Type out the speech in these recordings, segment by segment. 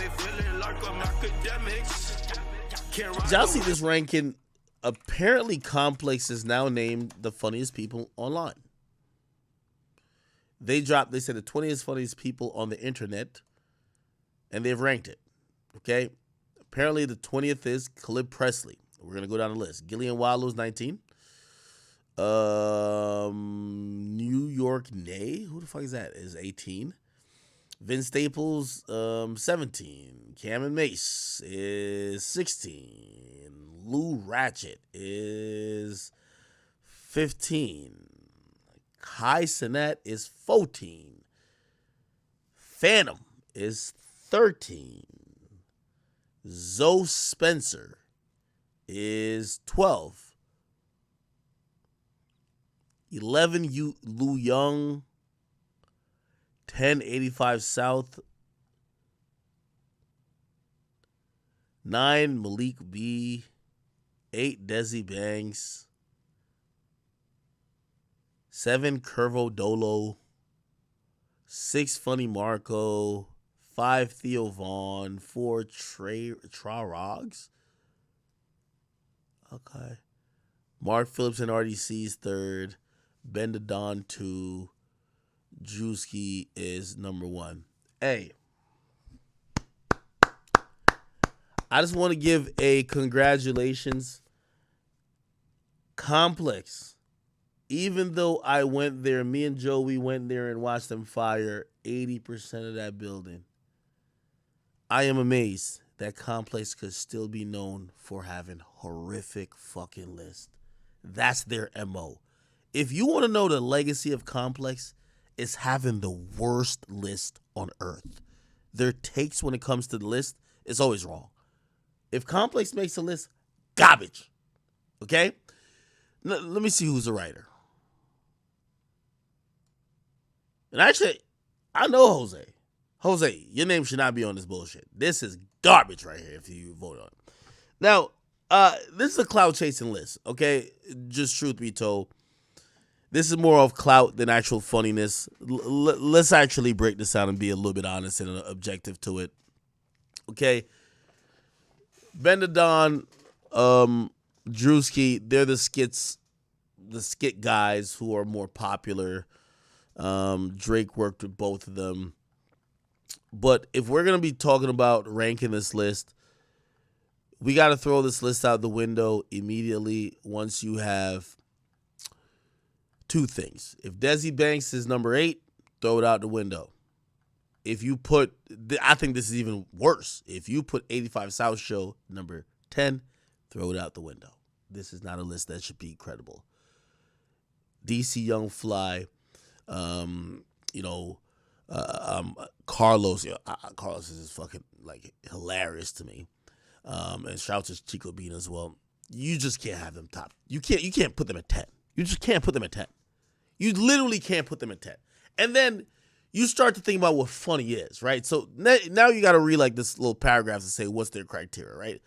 feeling like I'm Akademiks. Did y'all see this ranking? Apparently, Complex is now named the funniest people online. They said the 20th funniest people on the internet, and they've ranked it. Okay? Apparently, the 20th is Caleb Presley. We're going to go down the list. Gillian Wildlow's 19. New York Nay, who the fuck is that? Is 18. Vince Staples, 17. Cameron Mace is 16. Lou Ratchet is 15. Kai Sinet is 14. Phantom is 13. Zoe Spencer is 12. 11 Lou Young, 10 85 South, 9 Malik B, 8 Desi Banks, 7 Curvo Dolo, 6 Funny Marco, 5 Theo Vaughn, 4 Trarogs. Okay. Mark Phillips and RDC's third. Ben the Don 2. Drewski is number 1. Hey, I just want to give a congratulations. Complex. Even though I went there, me and Joey went there and watched them fire 80% of that building. I am amazed that Complex could still be known for having horrific fucking lists. That's their MO. If you want to know the legacy of Complex, it's having the worst list on earth. Their takes when it comes to the list is always wrong. If Complex makes a list, garbage. Okay? Let me see who's the writer. And actually, I know Jose. Jose, your name should not be on this bullshit. This is garbage right here if you vote on it. Now, this is a clout chasing list, okay? Just truth be told. This is more of clout than actual funniness. Let's actually break this out and be a little bit honest and objective to it. Okay? Ben the Don, Drewski, they're the skit guys who are more popular. Drake worked with both of them. But if we're going to be talking about ranking this list, we got to throw this list out the window immediately once you have two things. If Desi Banks is number 8, throw it out the window. If you put, I think this is even worse. If you put 85 South Show number 10, throw it out the window. This is not a list that should be credible. DC Young Fly, Carlos. Carlos is fucking like hilarious to me. And shout out to Chico Bean as well. You just can't have them top. You can't put them at 10. You just can't put them at 10. You literally can't put them at 10. And then you start to think about what funny is, right? So now you got to read like this little paragraph to say what's their criteria, right?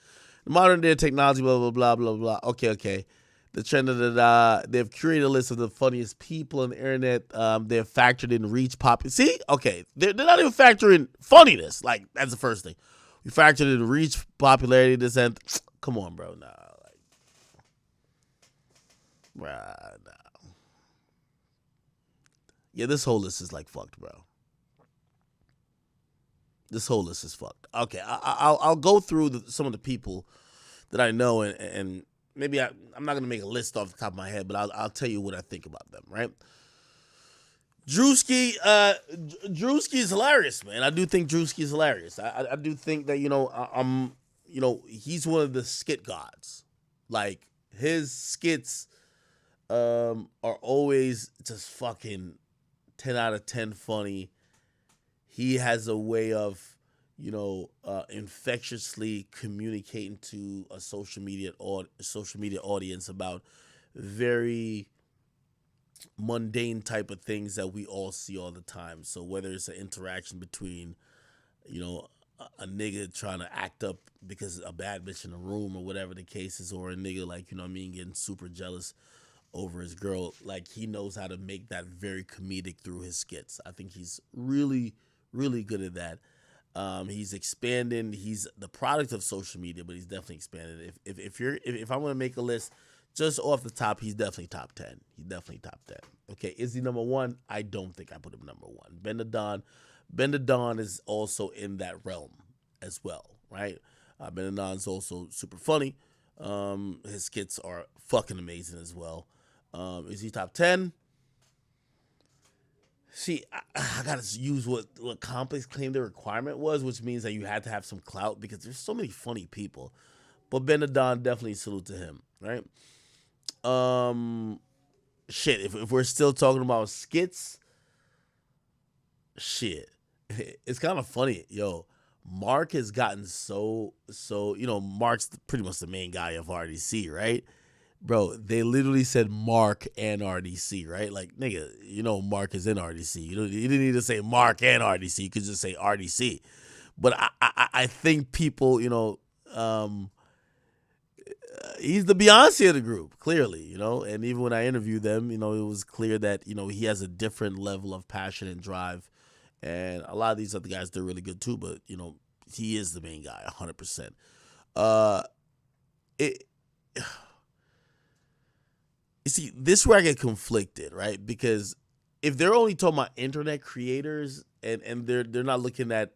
The modern day technology, blah, blah, blah, blah, blah. Okay. The trend of they've curated a list of the funniest people on the internet. They've factored in reach, pop. See? Okay. They're not even factoring funniness. Like, that's the first thing. We factored in reach, popularity, this and come on, bro. Nah. Nah. Yeah, this whole list is like fucked, bro. This whole list is fucked. Okay, I'll go through some of the people that I know, and maybe I'm not gonna make a list off the top of my head, but I'll tell you what I think about them. Right? Drewski is hilarious, man. I do think Drewski is hilarious. I do think that he's one of the skit gods. Like his skits are always just fucking 10 out of 10 funny. He has a way of, infectiously communicating to a social media audience about very mundane type of things that we all see all the time. So whether it's an interaction between, a nigga trying to act up because a bad bitch in the room or whatever the case is, or a nigga getting super jealous over his girl, like he knows how to make that very comedic through his skits. I think he's really, really good at that. He's expanding. He's the product of social media, but he's definitely expanded. If I want to make a list, just off the top, he's definitely top 10. He's definitely top 10. Okay, is he number one? I don't think I put him number one. Ben the Don is also in that realm as well, right? Ben the Don's also super funny. His skits are fucking amazing as well. Is he top 10? See, I gotta use what Complex claimed the requirement was, which means that you had to have some clout because there's so many funny people. But Ben the Don, definitely salute to him, right? Shit. If we're still talking about skits, shit, it's kind of funny, yo. Mark has gotten so. Mark's pretty much the main guy of RDC, right? Bro, they literally said Mark and RDC, right? Like, nigga, Mark is in RDC. You didn't need to say Mark and RDC. You could just say RDC. But I think people, he's the Beyonce of the group, clearly, And even when I interviewed them, it was clear that, he has a different level of passion and drive. And a lot of these other guys, they're really good too. But, he is the main guy, 100%. You see, this is where I get conflicted, right? Because if they're only talking about internet creators and they're not looking at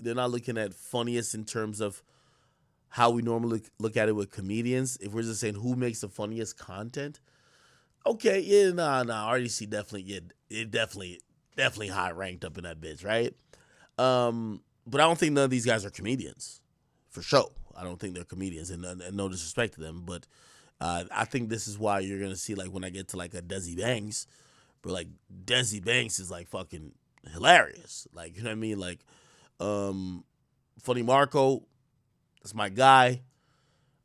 they're not looking at funniest in terms of how we normally look at it with comedians. If we're just saying who makes the funniest content, okay, yeah, nah, RDC definitely high ranked up in that bitch, right? But I don't think none of these guys are comedians, for sure. I don't think they're comedians, and no disrespect to them, but I think this is why you're gonna see, like, when I get to like a Desi Banks, but like Desi Banks is like fucking hilarious, like, you know what I mean, like, Funny Marco, that's my guy,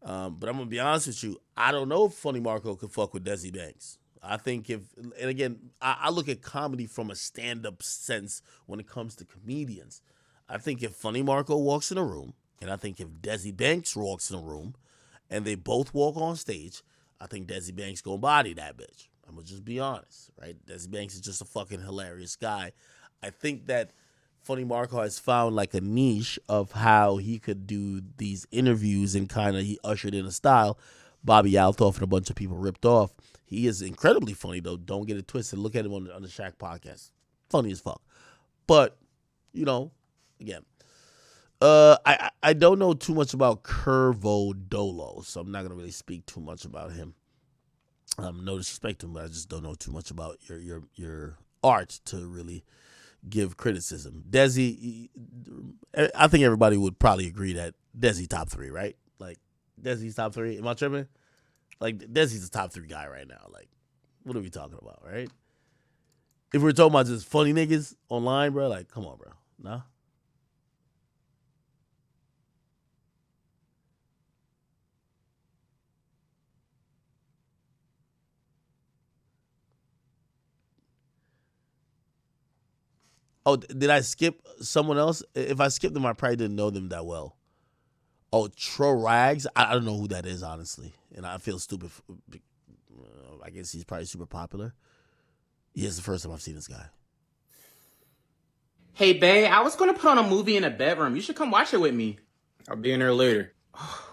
but I'm gonna be honest with you, I don't know if Funny Marco could fuck with Desi Banks. I think and again, I look at comedy from a stand-up sense when it comes to comedians. I think if Funny Marco walks in a room, and I think if Desi Banks walks in a room, and they both walk on stage, I think Desi Banks gonna body that bitch. I'm gonna just be honest, right? Desi Banks is just a fucking hilarious guy. I think that Funny Marco has found like a niche of how he could do these interviews and kind of he ushered in a style. Bobby Altoff and a bunch of people ripped off. He is incredibly funny though. Don't get it twisted. Look at him on the Shaq podcast. Funny as fuck. But, again, I don't know too much about Curvo Dolo, so I'm not gonna really speak too much about him. No disrespect to him, but I just don't know too much about your art to really give criticism. Desi, I think everybody would probably agree that Desi top 3, right? Like, Desi's top 3. Am I tripping? Like, Desi's the top 3 guy right now. Like, what are we talking about, right? If we're talking about just funny niggas online, bro, like, come on, bro. Nah? Oh, did I skip someone else? If I skipped them, I probably didn't know them that well. Oh, Tro Rags? I don't know who that is, honestly. And I feel stupid. I guess he's probably super popular. Yeah, it's the first time I've seen this guy. Hey, babe, I was gonna put on a movie in the bedroom. You should come watch it with me. I'll be in there later.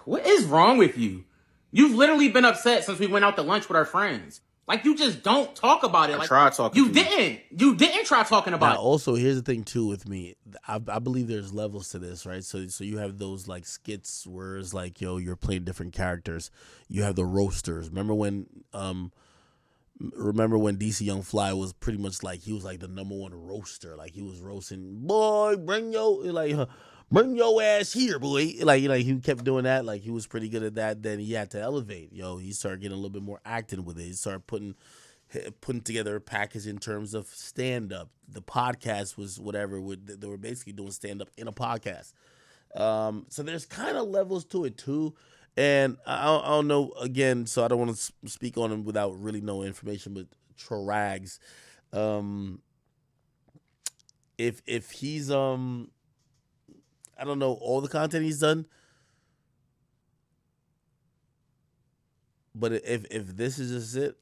What is wrong with you? You've literally been upset since we went out to lunch with our friends. Like, you just don't talk about it. I tried talking You didn't. You didn't try talking about it. Also, here's the thing, too, with me. I believe there's levels to this, right? So you have those, like, skits where it's like, yo, you're playing different characters. You have the roasters. Remember when DC Young Fly was pretty much like, he was like the number one roaster. Like, he was roasting, boy, bring your ass here, boy. Like, he kept doing that. Like, he was pretty good at that. Then he had to elevate. He started getting a little bit more acting with it. He started putting together a package in terms of stand-up. The podcast was whatever. They were basically doing stand-up in a podcast. So there's kind of levels to it, too. And I don't know, again, so I don't want to speak on him without really no information, but Trags, if he's, I don't know all the content he's done, but if this is just it,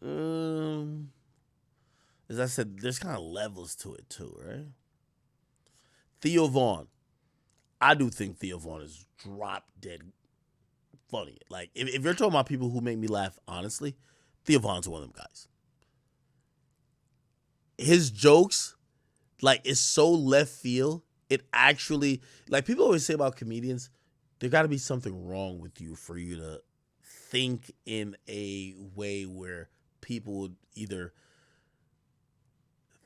as I said, there's kind of levels to it too, right? Theo Vaughn, I do think Theo Vaughn is drop dead funny. Like, if you're talking about people who make me laugh, honestly, Theo Vaughn's one of them guys. His jokes, like, is so left field. It actually, like, people always say about comedians, there got to be something wrong with you for you to think in a way where people would either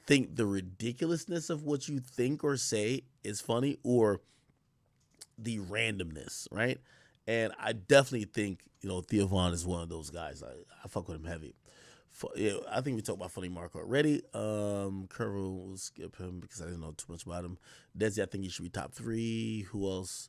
think the ridiculousness of what you think or say is funny or the randomness, right? And I definitely think, Theo Vaughn is one of those guys. I fuck with him heavy. I think we talked about Funny Mark already. Curvo, we'll skip him because I didn't know too much about him. Desi, I think he should be top 3. Who else?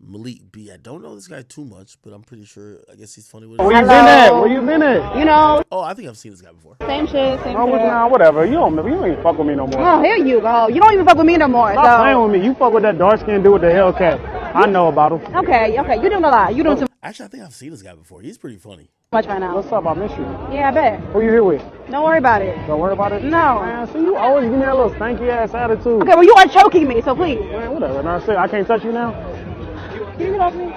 Malik B. I don't know this guy too much, but I'm pretty sure. I guess he's funny with it. Where you been at? Where you been at? Oh, I think I've seen this guy before. Same shit. Nah, whatever. You don't even fuck with me no more. Oh, here you go. You don't even fuck with me no more. Stop playing with me. You fuck with that dark skinned dude with the Hellcat. I know about him. Okay. You doing a lot. You doing too Actually, I think I've seen this guy before. He's pretty funny. much right now. What's up? I miss you. Yeah, I bet. Who you here with? Don't worry about it. Don't worry about it? No. Man, see, you always give me that little stanky ass attitude. Okay, well, you are choking me, so please. Man, whatever. And I said, I can't touch you now? Can you get off me?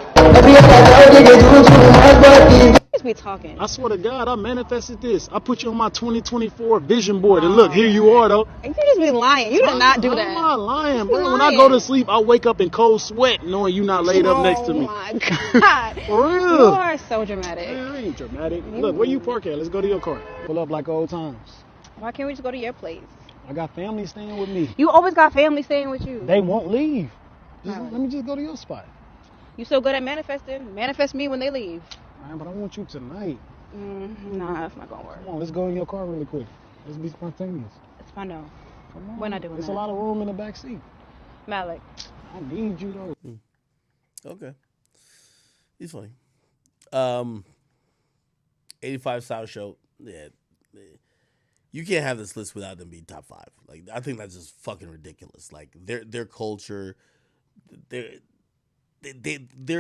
Just be talking. I swear to God, I manifested this. I put you on my 2024 vision board. And look, here you are, though. You just be lying. You did not do that. I'm not lying, bro. lying. When I go to sleep, I wake up in cold sweat knowing you not laid up next to me. Oh, my God. For real. You are so dramatic. Man, I ain't dramatic. Look, where you park at? Let's go to your car. Pull up like old times. Why can't we just go to your place? I got family staying with me. You always got family staying with you. They won't leave. Let me just go to your spot. You so good at manifesting. Manifest me when they leave. Man, but I want you tonight. Nah, that's not gonna work. Come on, let's go in your car really quick. Let's be spontaneous. It's fine though. Come on. We're not doing There's that. a lot of room in the back seat. Malik. I need you though. Okay. He's funny. 85 South Show. Yeah. You can't have this list without them being top 5. Like, I think that's just fucking ridiculous. Like, their culture, they're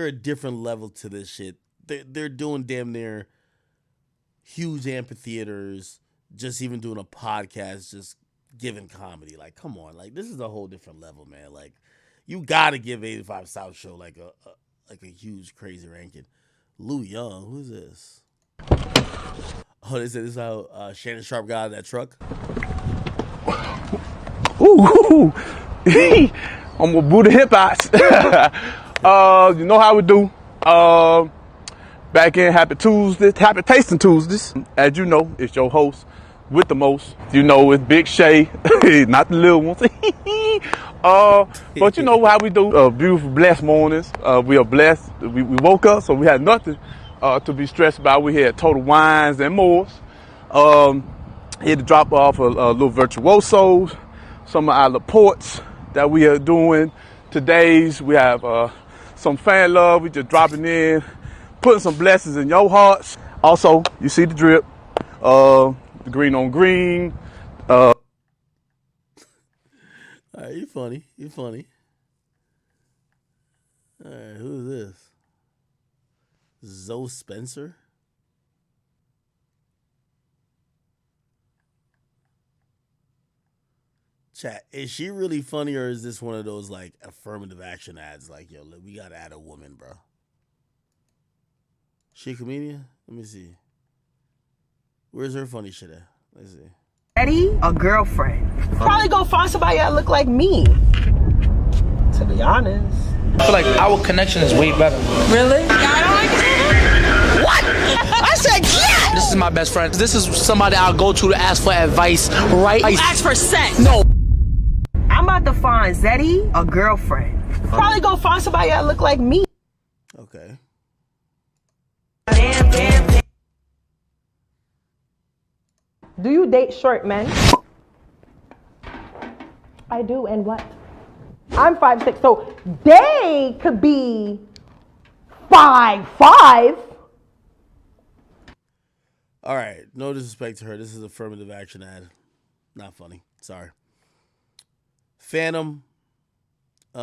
a different level to this shit. They're doing damn near huge amphitheaters, just even doing a podcast, just giving comedy. Like, come on, like, this is a whole different level, man. Like, you gotta give 85 South Show like a huge crazy ranking. Lou Young, who's this? Oh, this is how Shannon Sharp got out of that truck. Ooh, I'm gonna boo the hip hops. You know how we do. Back in Happy Tuesdays, Happy Tasting Tuesdays. As you know, it's your host with the most. You know, it's Big Shay, not the little ones. But you know how we do. Beautiful, blessed mornings. We are blessed. We woke up, so we had nothing to be stressed about. We had Total Wines and Moors. Here to drop off a little virtuosos, some of our reports that we are doing. Today's we have some fan love. We just dropping in, putting some blessings in your hearts. Also, you see the drip, the green on green. All right, you funny. You funny. All right, who is this? Zoe Spencer? Chat, is she really funny or is this one of those like affirmative action ads? Like, yo, we gotta add a woman, bro. She a comedian? Let me see. Where's her funny shit at? Let's see. Ready? A girlfriend. Probably gonna find somebody that look like me. To be honest. I feel like our connection is way better. Really? I don't like it. What? I said yeah! This is my best friend. This is somebody I'll go to ask for advice, right? Ask for sex. No. I'm about to find Zeddy a girlfriend. Probably gonna find somebody that look like me. Okay. Do you date short men? I do, and what? I'm 5'6", so they could be 5'5". All right. No disrespect to her. This is affirmative action ad. Not funny. Sorry. Phantom. I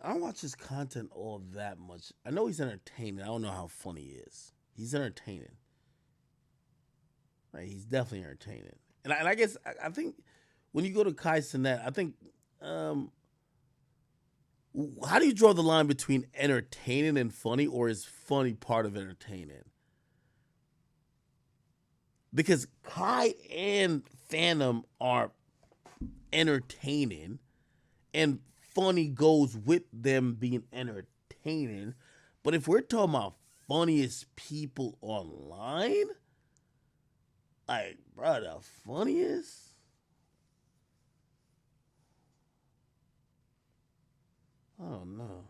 don't watch his content all that much. I know he's entertaining. I don't know how funny he is. He's entertaining. Right? He's definitely entertaining. And I guess I think when you go to Kai Cenat, I think, how do you draw the line between entertaining and funny, or is funny part of entertaining? Because Kai and Phantom are entertaining, and funny goes with them being entertaining. But if we're talking about funniest people online, like, bro, the funniest? Oh, no.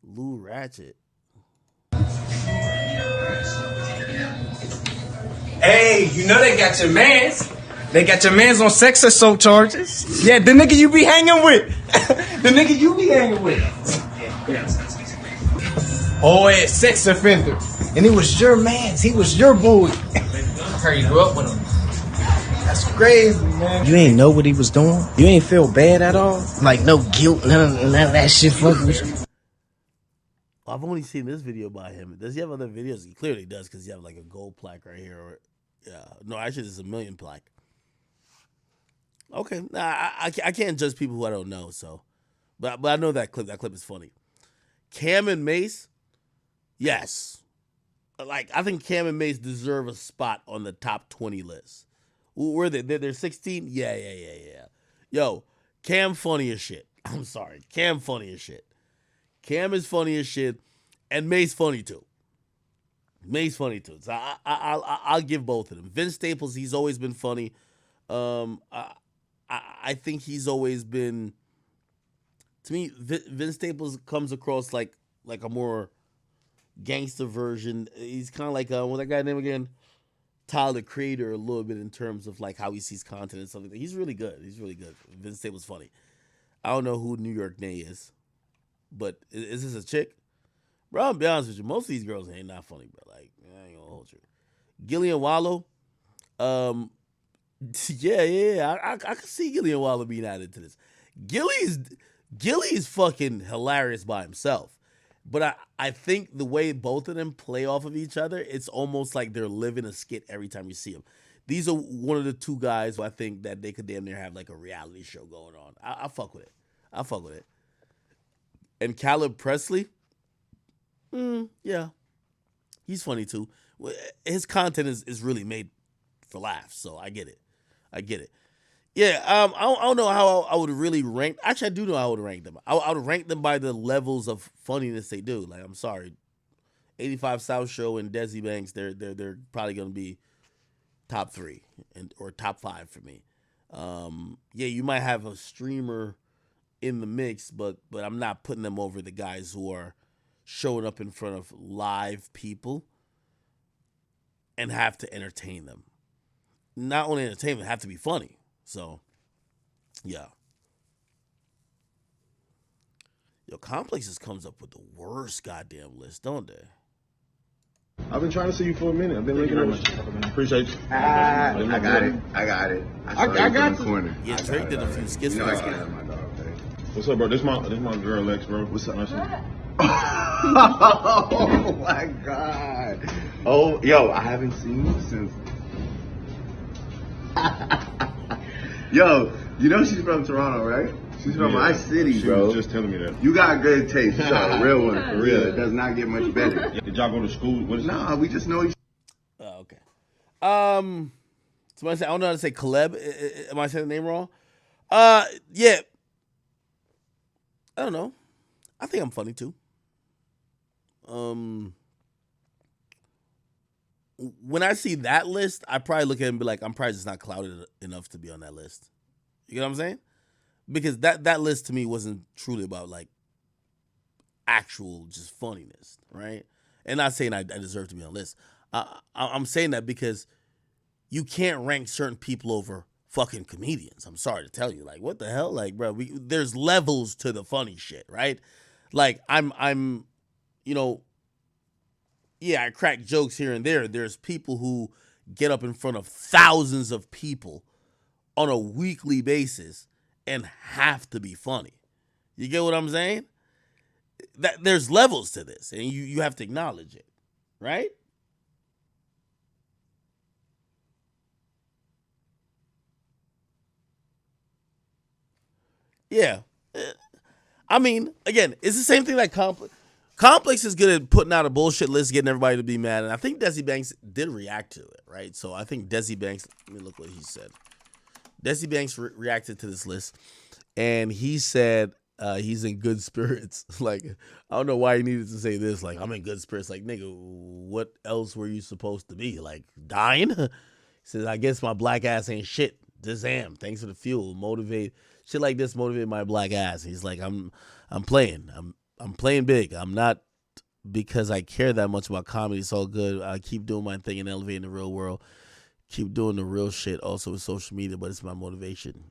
Lou Ratchet. Hey, you know they got your mans. They got your mans on sex assault charges. Yeah, the nigga you be hanging with. The nigga you be hanging with. Oh, yeah, sex offender. And it was your mans. He was your boy. I heard you grew up with him. That's crazy, man. You ain't know what he was doing? You ain't feel bad at all? Like, no guilt, none of that shit fucking with you? I've only seen this video by him. Does he have other videos? He clearly does, because he have like a gold plaque right here. Or, yeah, no, actually, there's a million plaque. Okay, nah, I can't judge people who I don't know. So, but I know that clip. That clip is funny. Cam and Mace, yes, like I think Cam and Mace deserve a spot on the top 20 list. Where they? They're 16. Yeah. Yo, Cam funny as shit. I'm sorry, Cam funny as shit. Cam is funny as shit, and Mace funny too. Mace funny too. So I'll give both of them. Vince Staples, he's always been funny. I think he's always been. To me, Vince Staples comes across like a more gangster version. He's kind of like what's that guy name again? Tyler the Creator, a little bit in terms of like how he sees content and stuff like that. He's really good. Vince Staples funny. I don't know who New York Nay is, but is this a chick? Bro, I'll be honest with you. Most of these girls ain't not funny, bro. Like, I ain't gonna hold you. Gillian Wallow, yeah. I can see Gillian Wallow being added to this. Gilly's fucking hilarious by himself. But I think the way both of them play off of each other, it's almost like they're living a skit every time you see them. These are one of the two guys who I think that they could damn near have like a reality show going on. I fuck with it. And Caleb Presley, yeah, he's funny too. His content is really made for laughs, so I get it. Yeah, I don't know how I would really rank. Actually, I do know how I would rank them. I would rank them by the levels of funniness they do. Like, I'm sorry, 85 South Show and Desi Banks, they're probably gonna be top 3 or top 5 for me. Yeah, you might have a streamer in the mix, but I'm not putting them over the guys who are showing up in front of live people and have to entertain them. Not only entertain them, have to be funny. So, yeah. Yo, Complexes comes up with the worst goddamn list, don't they? I've been trying to see you for a minute. I've been looking at you. Appreciate you. I got it. I got you. Corner. Yeah, Drake did a few skits. You know I got my dog, okay? What's up, bro? This my girl, Lex, bro. What's up? Oh my god. Oh, yo, I haven't seen you since. Yo, you know she's from Toronto, right? She's from my city, bro. She was just telling me that. You got good taste. You got a real one, for real. It does not get much better. Did y'all go to school? Nah, we just know each other. Oh, okay. Somebody say, I don't know how to say Caleb. Am I saying the name wrong? Yeah. I don't know. I think I'm funny too. When I see that list, I probably look at it and be like, I'm probably just not clouded enough to be on that list. You know what I'm saying? Because that list to me wasn't truly about like actual just funniness, right? And not saying I deserve to be on the list. I'm saying that because you can't rank certain people over fucking comedians. I'm sorry to tell you. Like, what the hell? Like, bro, there's levels to the funny shit, right? Like, I'm, you know, yeah, I crack jokes here and there. There's people who get up in front of thousands of people on a weekly basis and have to be funny. You get what I'm saying? That there's levels to this, and you have to acknowledge it, right? Yeah. I mean, again, it's the same thing that Complex is good at putting out a bullshit list, getting everybody to be mad. And I think Desi Banks did react to it, right? So I think Desi Banks, let me look what he said. Desi Banks reacted to this list, and he said he's in good spirits. Like, I don't know why he needed to say this. Like, I'm in good spirits. Like, nigga, what else were you supposed to be? Like, dying? He says, I guess my black ass ain't shit. Just am. Thanks for the fuel. Motivate. Shit like this motivate my black ass. He's like, I'm playing. I'm playing big. I'm not because I care that much about comedy. It's all good. I keep doing my thing and elevating the real world. Keep doing the real shit also with social media, but it's my motivation.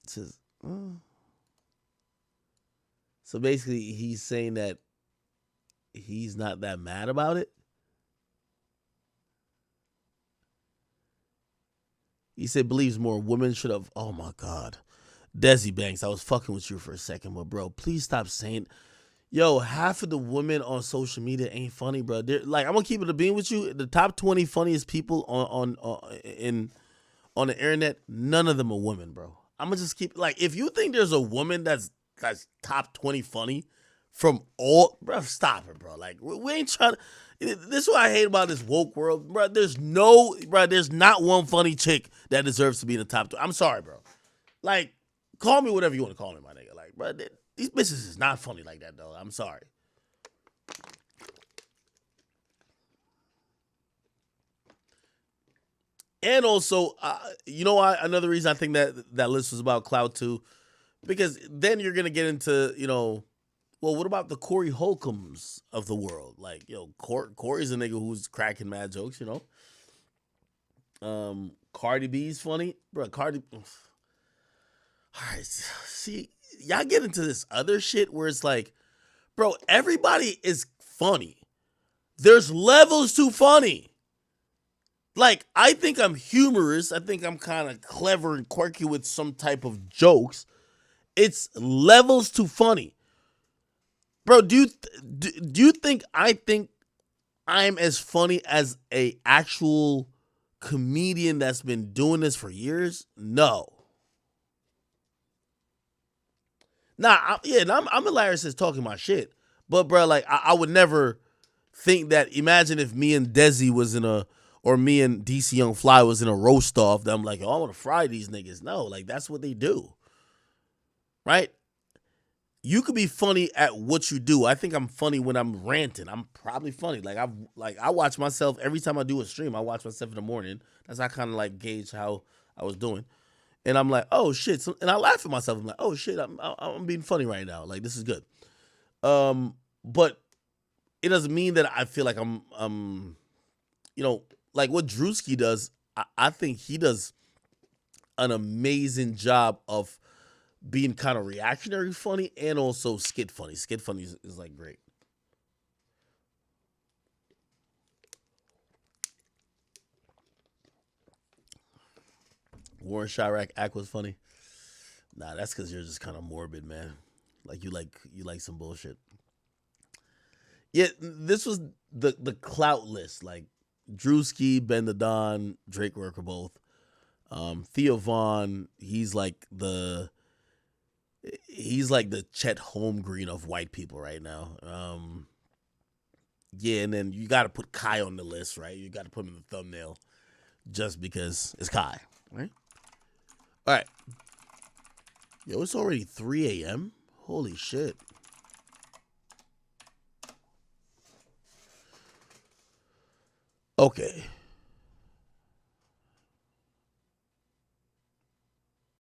It says, So basically he's saying that he's not that mad about it. He said believes more women should have. Oh my God. Desi Banks, I was fucking with you for a second, but bro, please stop saying. Yo, half of the women on social media ain't funny, bro. They're, like, I'm gonna keep it a bean with you. The top 20 funniest people on the internet, none of them are women, bro. I'm gonna just keep like, if you think there's a woman that's top 20 funny from all, bro, stop it, bro. Like, we ain't trying to. This is what I hate about this woke world, bro. There's not one funny chick that deserves to be in the top 20. I'm sorry, bro. Like, call me whatever you want to call me, my nigga. Like, bro, these bitches is not funny like that, though. I'm sorry. And also, you know why? Another reason I think that list was about Clout too, because then you're gonna get into, well, what about the Corey Holcombs of the world? Like, Corey's a nigga who's cracking mad jokes, Cardi B's funny, bro. Cardi. All right, see, y'all get into this other shit where it's like, bro, everybody is funny. There's levels to funny. Like, I think I'm humorous. I think I'm kind of clever and quirky with some type of jokes. It's levels to funny. Bro, do you think I'm as funny as a actual comedian that's been doing this for years? No. I'm hilarious as talking my shit. But, bro, like, I would never think that. Imagine if me and Desi was or me and DC Young Fly was in a roast off that I'm like, oh, I want to fry these niggas. No, like, that's what they do. Right? You could be funny at what you do. I think I'm funny when I'm ranting. I'm probably funny. Like, I watch myself every time I do a stream. I watch myself in the morning. That's how I kind of like gauge how I was doing. And I'm like, oh shit. And I laugh at myself. I'm like, oh shit, I'm being funny right now. Like, this is good. But it doesn't mean that I feel like I'm like what Drewski does. I think he does an amazing job of being kind of reactionary funny and also skit funny. Skit funny is like great. Warren Chirac act was funny. Nah, that's because you're just kind of morbid, man. Like you like some bullshit. Yeah, this was the Clout List. Like Drewski, Ben the Don, Drake Worker both. Theo Vaughn, he's like the Chet Holmgreen of white people right now. Yeah, and then you got to put Kai on the list, right? You got to put him in the thumbnail just because it's Kai, right? All right. Yo, it's already 3 a.m. Holy shit. Okay.